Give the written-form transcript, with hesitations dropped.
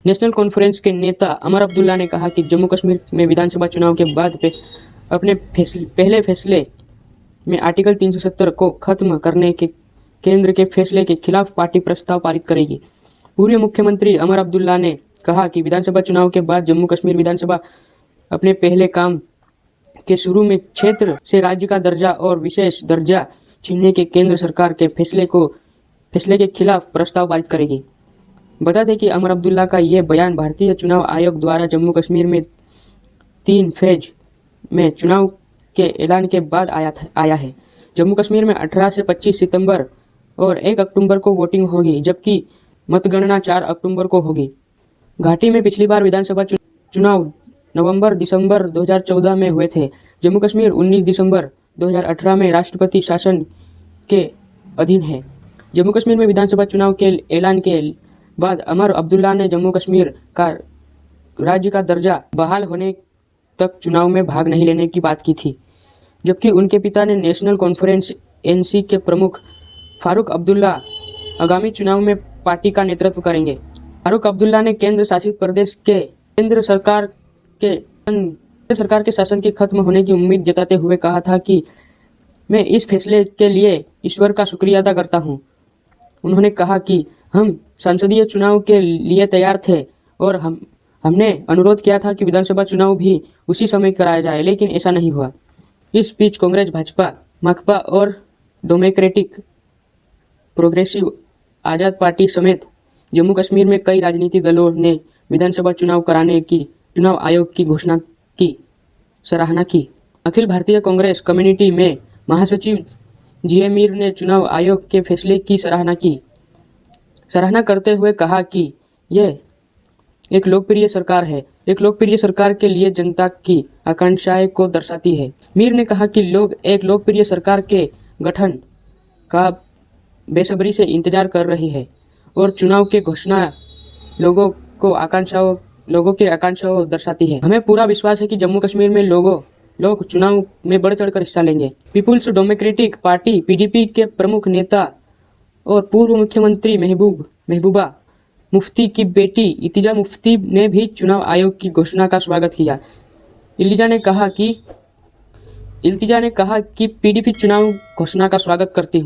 National conference के नेता अमर अब्दुल्ला ने कहा कि जम्मू कश्मीर में विधानसभा चुनाव के बाद अपने पहले फैसले में आर्टिकल 370 को खत्म करने के केंद्र के फैसले के खिलाफ पार्टी प्रस्ताव पारित करेगी। पूर्व मुख्यमंत्री अमर अब्दुल्ला ने कहा कि विधानसभा चुनाव के बाद जम्मू कश्मीर विधानसभा अपने पहले काम के शुरू में क्षेत्र से राज्य का दर्जा और विशेष दर्जा छीनने के केंद्र सरकार के फैसले के खिलाफ प्रस्ताव पारित करेगी। बता दें कि अमर अब्दुल्ला का यह बयान भारतीय चुनाव आयोग द्वारा जम्मू कश्मीर में 3 फेज में चुनाव के ऐलान के बाद आया है। जम्मू कश्मीर में 18 से 25 सितंबर और 1 अक्टूबर को वोटिंग होगी, जबकि मतगणना 4 अक्टूबर को होगी। घाटी में पिछली बार विधानसभा चुनाव नवंबर-दिसंबर 2014 में हुए थे। जम्मू कश्मीर 19 दिसंबर 2018 में राष्ट्रपति शासन के अधीन है। जम्मू कश्मीर में विधानसभा चुनाव के ऐलान के बाद अमर अब्दुल्ला ने जम्मू कश्मीर का राज्य का दर्जा बहाल होने तक चुनाव में भाग नहीं लेने की बात की थी, जबकि उनके पिता ने नेशनल कॉन्फ्रेंस एनसी के प्रमुख फारूक अब्दुल्ला आगामी चुनाव में पार्टी का नेतृत्व करेंगे। फारूक अब्दुल्ला ने केंद्र शासित प्रदेश के केंद्र सरकार के शासन के खत्म होने की उम्मीद जताते हुए कहा था कि मैं इस फैसले के लिए ईश्वर का शुक्रिया अदा करता हूं। उन्होंने कहा कि हम संसदीय चुनाव के लिए तैयार थे और हमने अनुरोध किया था कि विधानसभा चुनाव भी उसी समय कराया जाए, लेकिन ऐसा नहीं हुआ। इस बीच कांग्रेस, भाजपा, माकपा और डेमोक्रेटिक प्रोग्रेसिव आजाद पार्टी समेत जम्मू कश्मीर में कई राजनीतिक दलों ने विधानसभा चुनाव कराने की चुनाव आयोग की घोषणा की सराहना की। अखिल भारतीय कांग्रेस कम्युनिटी में महासचिव जीए मीर ने चुनाव आयोग के फैसले की सराहना करते हुए कहा कि यह एक लोकप्रिय सरकार है, एक लोकप्रिय सरकार के लिए जनता की आकांक्षाएं को दर्शाती है। मीर ने कहा कि लोग एक लोकप्रिय सरकार के गठन का बेसब्री से इंतजार कर रही है और चुनाव के घोषणा लोगों के आकांक्षाओं दर्शाती है। हमें पूरा विश्वास है कि जम्मू कश्मीर में लोग चुनाव में बढ़ चढ़कर हिस्सा लेंगे। पीपुल्स डेमोक्रेटिक पार्टी पीडीपी के प्रमुख नेता और पूर्व मुख्यमंत्री महबूबा मुफ्ती की बेटी इल्तिजा मुफ्ती ने भी चुनाव आयोग की घोषणा का स्वागत किया। इल्तिजा ने कहा कि पीडीपी चुनाव घोषणा का स्वागत करती हूँ।